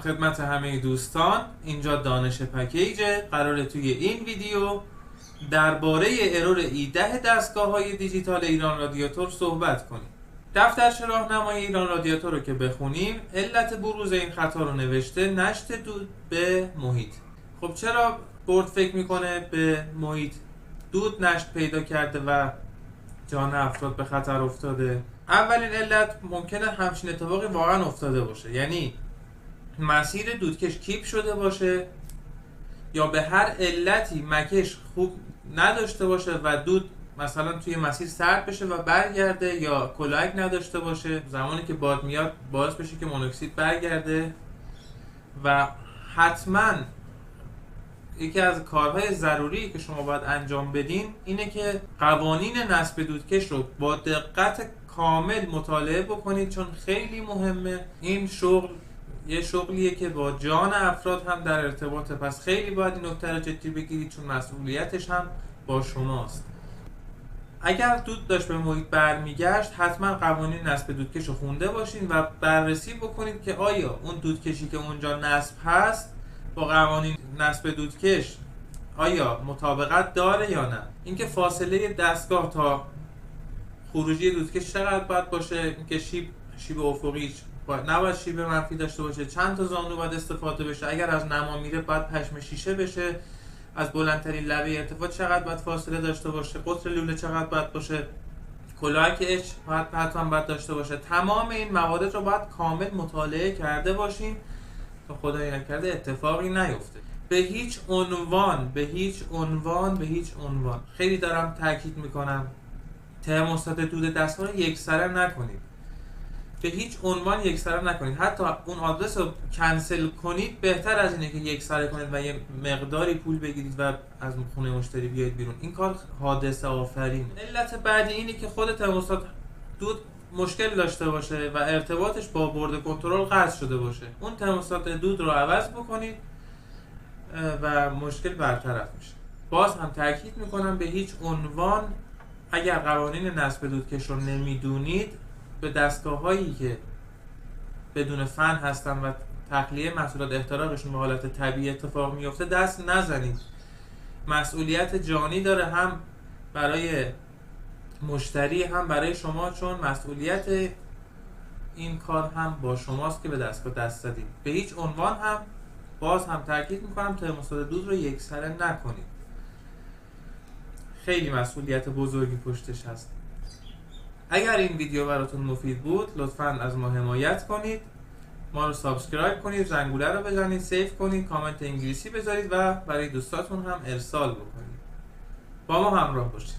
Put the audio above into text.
خدمت همه دوستان. اینجا دانش پکیجه. قراره توی این ویدیو درباره ارور E10 دستگاه‌های دیجیتال ایران رادیاتور صحبت کنیم. دفترچه راهنمای ایران رادیاتور رو که بخونیم، علت بروز این خطا رو نوشته نشت دود به محیط. خب چرا بورد فکر میکنه به محیط؟ دود نشت پیدا کرده و جان افراد به خطر افتاده. اولین علت ممکنه همچین اتفاقی واقعا افتاده باشه، یعنی مسیر دودکش کیپ شده باشه یا به هر علتی مکش خوب نداشته باشه و دود مثلا توی مسیر سرد بشه و برگرده، یا کلاهک نداشته باشه زمانی که باد میاد باعث بشه که مونوکسید برگرده. و حتما یکی از کارهای ضروری که شما باید انجام بدین اینه که قوانین نصب دودکش رو با دقت کامل مطالعه بکنید، چون خیلی مهمه. این شغل یه شغلیه که با جان افراد هم در ارتباطه، پس خیلی باید این نکته رو جدی بگیرید، چون مسئولیتش هم با شماست. اگر دود داشت به محیط برمیگشت، حتما قوانین نصب دودکش رو خونده باشین و بررسی بکنید که آیا اون دودکشی که اونجا نصب هست با قوانین نصب دودکش آیا مطابقت داره یا نه. اینکه فاصله دستگاه تا خروجی دودکش چقدر باید باشه، اینکه شیب افقی نباید شیب منفی داشته باشه، چند تا زانو باید استفاده بشه، اگر از نما میره باید پشم شیشه بشه، از بلندترین لبه ارتفاع چقدر باید فاصله داشته باشه، قطر لوله چقدر باید باشه، کلاهک اچ حتما باید داشته باشه. تمام این موارد رو باید کامل مطالعه کرده باشین تا خدای نکرده اتفاقی نیفته. به هیچ عنوان خیلی دارم تاکید میکنم ترموستات دود دستگاه رو یکسره نکنید. به هیچ عنوان یکسره نکنید. حتی اون آدرس رو کنسل کنید بهتر از اینه که یکسره کنید و یه مقداری پول بگیرید و از خونه مشتری بیاید بیرون. این کار حادثه آفرینه. علت بعدی اینه که خود ترموستات دود مشکل داشته باشه و ارتباطش با بورد کنترل قطع شده باشه. اون ترموستات دود رو عوض بکنید و مشکل برطرف میشه. باز هم تاکید میکنم به هیچ عنوان اگر قوانین نصب دودکش رو نمیدونید به دستگاه هایی که بدون فن هستن و تخلیه محصولات احتراقشون به حالت طبیعی اتفاق میفته دست نزنید. مسئولیت جانی داره، هم برای مشتری هم برای شما، چون مسئولیت این کار هم با شماست که به دستگاه دست زدید. به هیچ عنوان هم باز هم تاکید میکنم ترموستات دود رو یکسره نکنید. خیلی مسئولیت بزرگی پشتش هست. اگر این ویدیو براتون مفید بود لطفاً از ما حمایت کنید، ما رو سابسکرایب کنید، زنگوله رو بزنید، سیو کنید، کامنت انگلیسی بذارید و برای دوستاتون هم ارسال بکنید. با ما همراه باشید.